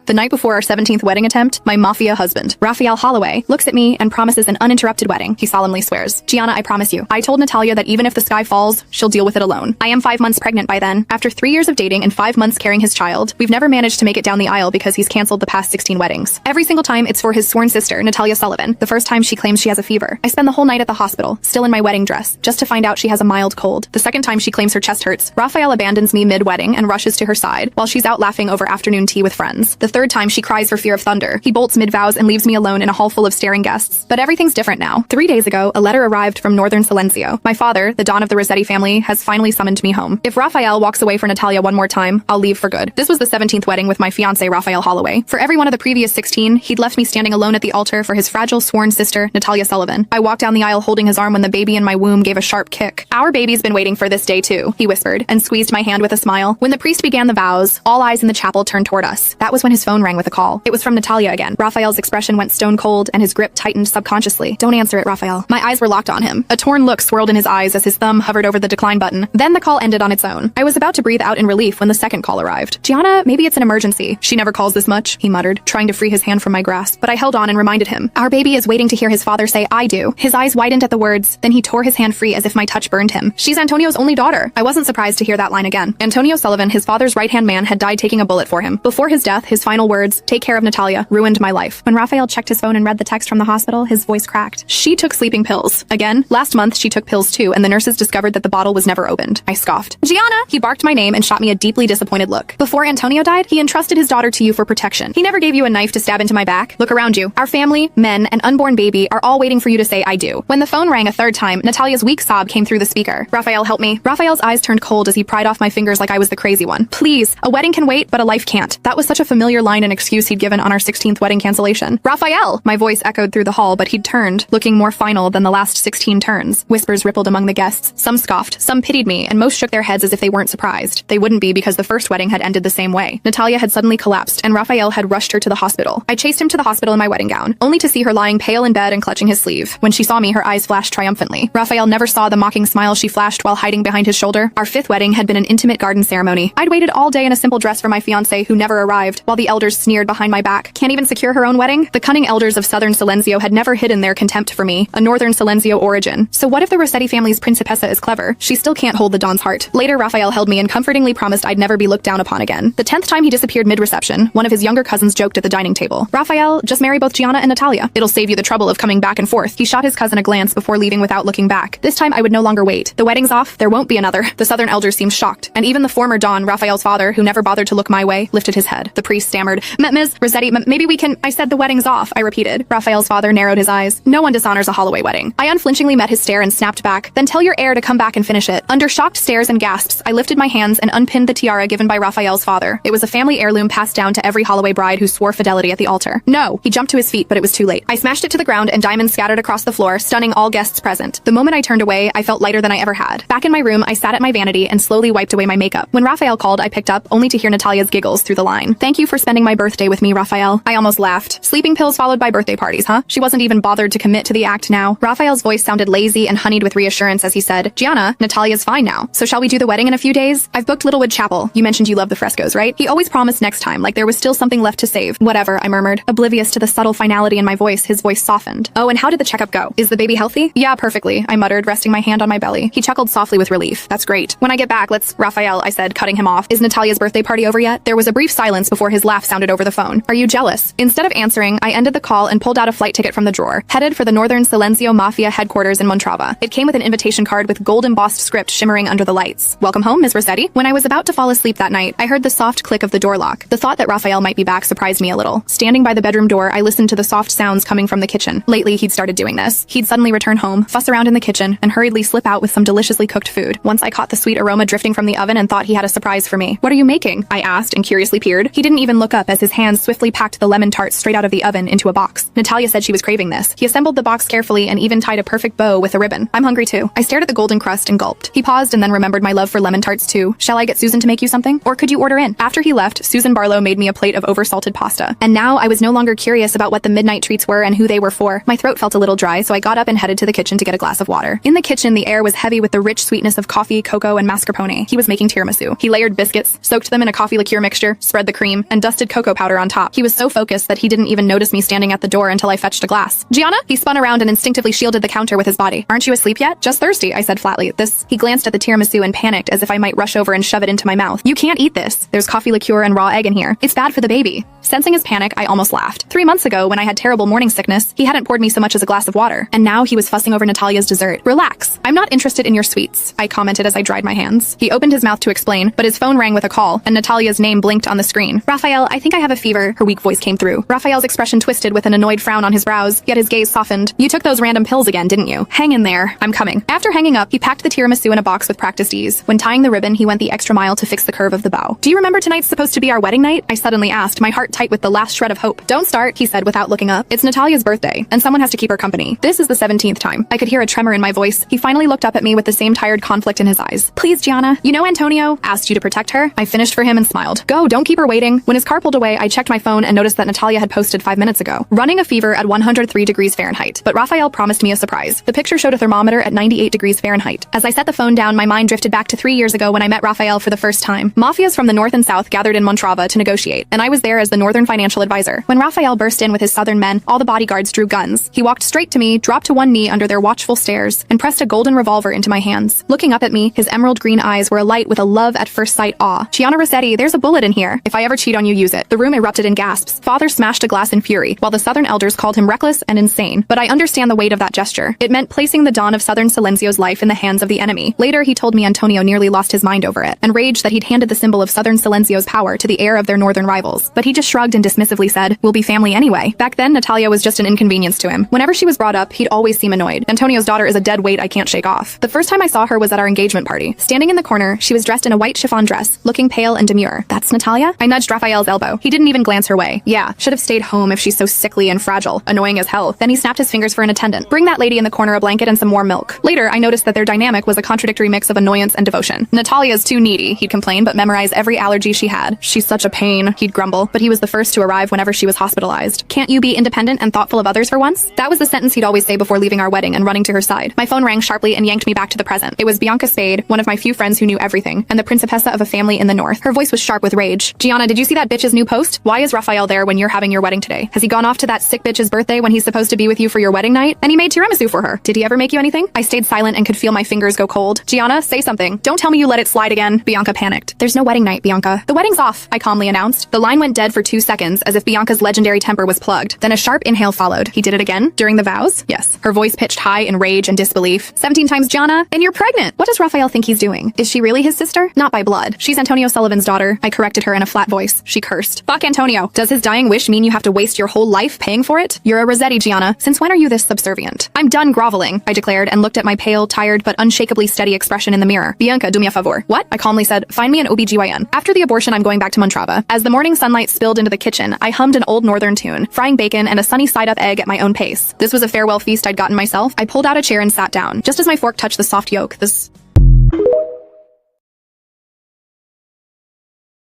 The night before our 17th wedding attempt, my mafia husband, Raphael Holloway, looks at me and promises an uninterrupted wedding. He solemnly swears, "Gianna, I promise you. I told Natalia that even if the sky falls, she'll deal with it alone." I am 5 months pregnant by then. After 3 years of dating and 5 months carrying his child, we've never managed to make it down the aisle because he's canceled the past 16 weddings. Every single time, it's for his sworn sister, Natalia Sullivan. The first time she claims she has a fever. I spend the whole night at the hospital, still in my wedding dress, just to find out she has a mild cold. The second time she claims her chest hurts, Raphael abandons me mid-wedding and rushes to her side, while she's out laughing over afternoon tea with friends. The third time she cries for fear of thunder. He bolts mid-vows and leaves me alone in a hall full of staring guests. But everything's different now. 3 days ago, a letter arrived from Northern Silencio. My father, the Don of the Rossetti family, has finally summoned me home. If Raphael walks away for Natalia one more time, I'll leave for good. This was the 17th wedding with my fiancé, Raphael Holloway. For every one of the previous 16, he'd left me standing alone at the altar for his fragile sworn sister, Natalia Sullivan. I walked down the aisle holding his arm when the baby in my womb gave a sharp kick. "Our baby's been waiting for this day too," he whispered, and squeezed my hand with a smile. When the priest began the vows, all eyes in the chapel turned toward us. That was when his phone rang with a call. It was from Natalia again. Raphael's expression went stone cold, and his grip tightened subconsciously. "Don't answer it, Raphael." My eyes were locked on him. A torn look swirled in his eyes as his thumb hovered over the decline button. Then the call ended on its own. I was about to breathe out in relief when the second call arrived. "Gianna, maybe it's an emergency." "She never calls this much," he muttered, trying to free his hand from my grasp. But I held on and reminded him, "Our baby is waiting to hear his father say, 'I do.'" His eyes widened at the words, then he tore his hand free as if my touch burned him. "She's Antonio's only daughter." I wasn't surprised to hear that line again. Antonio Sullivan, his father's right-hand man, had died taking a bullet for him. Before his death, his final words, "Take care of Natalia," ruined my life. When Raphael checked his phone and read the text from the hospital, his voice cracked. "She took sleeping pills. Again? Last month, she took pills too, and the nurses discovered that the bottle was never opened." I scoffed. "Gianna!" He barked my name and shot me a deeply disappointed look. "Before Antonio died, he entrusted his daughter to you for protection. He never gave you a knife to stab into my back. Look around you. Our family, men, and unborn baby are all waiting for you to say, 'I do.'" When the phone rang a third time, Natalia's weak sob came through the speaker. "Raphael, help me." Raphael's eyes turned cold as he pried off my fingers like I was the crazy one. "Please, a wedding can wait, but a life can't." That was such a familiar line and excuse he'd given on our 16th wedding cancellation. "Raphael!" My voice echoed through the hall, but he'd turned, looking more final than the last 16 turns. Whispers rippled among the guests. Some scoffed, some pitied me, and most shook their heads as if they weren't surprised. They wouldn't be because the first wedding had ended the same way. Natalia had suddenly collapsed, and Raphael had rushed her to the hospital. I chased him to the hospital in my wedding gown, only to see her lying pale in bed and clutching his sleeve. When she saw me, her eyes flashed triumphantly. Raphael never saw the mocking smile she flashed while hiding behind his shoulder. Our 5th wedding had been an intimate garden ceremony. I'd waited all day in a simple dress for my fiancé who never arrived, while the elders sneered behind my back. Can't even secure her own wedding? The cunning elders of Southern Silencio had never hidden their contempt for me, a Northern Silencio origin. So what if the Rossetti family's Principessa is clever? She still can't hold the Don's heart. Later, Raphael held me and comfortingly promised I'd never be looked down upon again. The 10th time he disappeared mid-reception, one of his younger cousins joked at the dining table. "Raphael, just marry both Gianna and Natalia. It'll save you the trouble of coming back and forth." He shot his cousin a glance before leaving without looking back. This time I would no longer wait. The wedding's off, there won't be another. The Southern elders seemed shocked, and even the former Don, Raphael's father, who never bothered to look my way, lifted his head. The priest stammered, "Ms. Rossetti, maybe we can—" "I said the wedding's off," I repeated. Raphael's father narrowed his eyes. "No one dishonors a Holloway wedding." I unflinchingly met his stare and snapped back. "Then tell your heir to come back and finish it." Under shocked stares and gasps, I lifted my hands and unpinned the tiara given by Raphael's father. It was a family heirloom passed down to every Holloway bride who swore fidelity at the altar. "No!" He jumped to his feet, but it was too late. I smashed it to the ground and diamonds scattered across the floor, stunning all guests present. The moment I turned away, I felt lighter than I ever had. Back in my room, I sat at my vanity and slowly wiped away my makeup. When Raphael called, I picked up, only to hear Natalia's giggles through the line. "Thank you for spending my birthday with me, Raphael." I almost laughed. Sleeping pills followed by birthday parties, huh? She wasn't even bothered to commit to the act now. Raphael's voice sounded lazy and honeyed with reassurance as he said, "Gianna, Natalia's fine now. So shall we do the wedding in a few days? I've booked Littlewood Chapel. You mentioned you love the frescoes, right?" He always promised next time, like there was still something left to save. "Whatever," I murmured. Oblivious to the subtle finality in my voice, his voice softened. "Oh, and how did the checkup go? Is the baby healthy?" "Yeah, perfectly," I muttered, resting my hand on my belly. He chuckled softly with relief. "That's great. When I get back, Raphael," I said, cutting him off. "Is Natalia's birthday party over yet?" There was a brief silence before his laugh sounded over the phone. "Are you jealous?" Instead of answering, I ended the call and pulled out a flight ticket from the drawer, headed for the Northern Silencio Mafia headquarters in Montrava. It came with an invitation card with gold-embossed script shimmering under the lights. "Welcome home, Ms. Rossetti." When I was about to fall asleep that night, I heard the soft click of the door lock. The thought that Raphael might be back surprised me a little. Standing by the bedroom door, I listened to the soft sounds coming from the kitchen. Lately, he'd started doing this. He'd suddenly return home, fuss around in the kitchen, and hurriedly slip out with some deliciously cooked food. Once I caught the sweet aroma drifting from the oven and thought he had a surprise for me. "What are you making?" I asked and curiously peered. He didn't even look up as his hands swiftly packed the lemon tart straight out of the oven into a box. Natalia said she was craving this. He assembled the box carefully and even tied a perfect bow with a ribbon. "I'm hungry too." I stared at the golden crust and gulped. He paused and then remembered my love for lemon tarts too. "Shall I get Susan to make you something? Or could you order in?" After he left, Susan Barlow made me a plate of oversalted pasta. And now I was no longer curious about what the midnight treats were and who they were for. My throat felt a little dry, so I got up and headed to the kitchen to get a glass of water. In the kitchen, the air was heavy with the rich sweetness of coffee, cocoa, and mascarpone. He was making tiramisu. He layered biscuits, soaked them in a coffee liqueur mixture, spread the cream, and dusted frosted cocoa powder on top. He was so focused that he didn't even notice me standing at the door until I fetched a glass. Gianna? He spun around and instinctively shielded the counter with his body. Aren't you asleep yet? Just thirsty, I said flatly. He glanced at the tiramisu and panicked as if I might rush over and shove it into my mouth. You can't eat this. There's coffee liqueur and raw egg in here. It's bad for the baby. Sensing his panic, I almost laughed. 3 months ago, when I had terrible morning sickness, he hadn't poured me so much as a glass of water. And now he was fussing over Natalia's dessert. Relax. I'm not interested in your sweets, I commented as I dried my hands. He opened his mouth to explain, but his phone rang with a call, and Natalia's name blinked on the screen. Raphael, I think I have a fever, her weak voice came through. Raphael's expression twisted with an annoyed frown on his brows, yet his gaze softened. You took those random pills again, didn't you? Hang in there. I'm coming. After hanging up, he packed the tiramisu in a box with practiced ease. When tying the ribbon, he went the extra mile to fix the curve of the bow. Do you remember tonight's supposed to be our wedding night? I suddenly asked, my heart tight with the last shred of hope. Don't start, he said without looking up. It's Natalia's birthday, and someone has to keep her company. This is the 17th time. I could hear a tremor in my voice. He finally looked up at me with the same tired conflict in his eyes. Please, Gianna. You know Antonio asked you to protect her? I finished for him and smiled. Go, don't keep her waiting. When his car pulled away, I checked my phone and noticed that Natalia had posted 5 minutes ago. Running a fever at 103 degrees Fahrenheit. But Raphael promised me a surprise. The picture showed a thermometer at 98 degrees Fahrenheit. As I set the phone down, my mind drifted back to 3 years ago when I met Raphael for the first time. Mafias from the north and south gathered in Montrava to negotiate, and I was there as the northern financial advisor. When Raphael burst in with his southern men, all the bodyguards drew guns. He walked straight to me, dropped to one knee under their watchful stares, and pressed a golden revolver into my hands. Looking up at me, his emerald green eyes were alight with a love at first sight awe. Gianna Rossetti, there's a bullet in here. If I ever cheat on you, use it. The room erupted in gasps. Father smashed a glass in fury, while the southern elders called him reckless and insane. But I understand the weight of that gesture. It meant placing the dawn of southern Silencio's life in the hands of the enemy. Later, he told me Antonio nearly lost his mind over it, and raged that he'd handed the symbol of southern Silencio's power to the heir of their northern rivals. But he just shrugged and dismissively said, we'll be family anyway. Back then, Natalia was just an inconvenience to him. Whenever she was brought up, he'd always seem annoyed. Antonio's daughter is a dead weight I can't shake off. The first time I saw her was at our engagement party. Standing in the corner, she was dressed in a white chiffon dress, looking pale and demure. That's Natalia? I nudged Raphael's elbow. He didn't even glance her way. Yeah, should have stayed home if she's so sickly and fragile. Annoying as hell. Then he snapped his fingers for an attendant. Bring that lady in the corner a blanket and some warm milk. Later, I noticed that their dynamic was a contradictory mix of annoyance and devotion. Natalia's too needy, he'd complain, but memorize every allergy she had. She's such a pain, he'd grumble, but he was the first to arrive whenever she was hospitalized. Can't you be independent and thoughtful of others for once? That was the sentence he'd always say before leaving our wedding and running to her side. My phone rang sharply and yanked me back to the present. It was Bianca Spade, one of my few friends who knew everything, and the principessa of a family in the north. Her voice was sharp with rage. Gianna, did you see that bitch's new post? Why is Raphael there when you're having your wedding today? Has he gone off to that sick bitch's birthday when he's supposed to be with you for your wedding night? And he made tiramisu for her. Did he ever make you anything? I stayed silent and could feel my fingers go cold. Gianna, say something. Don't tell me you let it slide again. Bianca panicked. There's no wedding night, Bianca. The wedding's off, I calmly announced. The line went dead for 2 seconds as if Bianca's legendary temper was plugged. Then a sharp inhale followed. He did it again? During the vows? Yes. Her voice pitched high in rage and disbelief. 17 times, Gianna, and you're pregnant. What does Raphael think he's doing? Is she really his sister? Not by blood. She's Antonio Sullivan's daughter. I corrected her in a flat voice. She cursed. Fuck Antonio. Does his dying wish mean you have to waste your whole life paying for it? You're a Rossetti, Gianna. Since when are you this subservient? I'm done groveling, I declared and looked at my pale, tired, but unshakably steady expression in the mirror. Bianca, do me a favor. What? I calmly said, find me an OBGYN. After the abortion, I'm going back to Montrava. As the morning sunlight spilled into the kitchen, I hummed an old northern tune, frying bacon and a sunny side-up egg at my own pace. This was a farewell feast I'd gotten myself. I pulled out a chair and sat down. Just as my fork touched the soft yolk,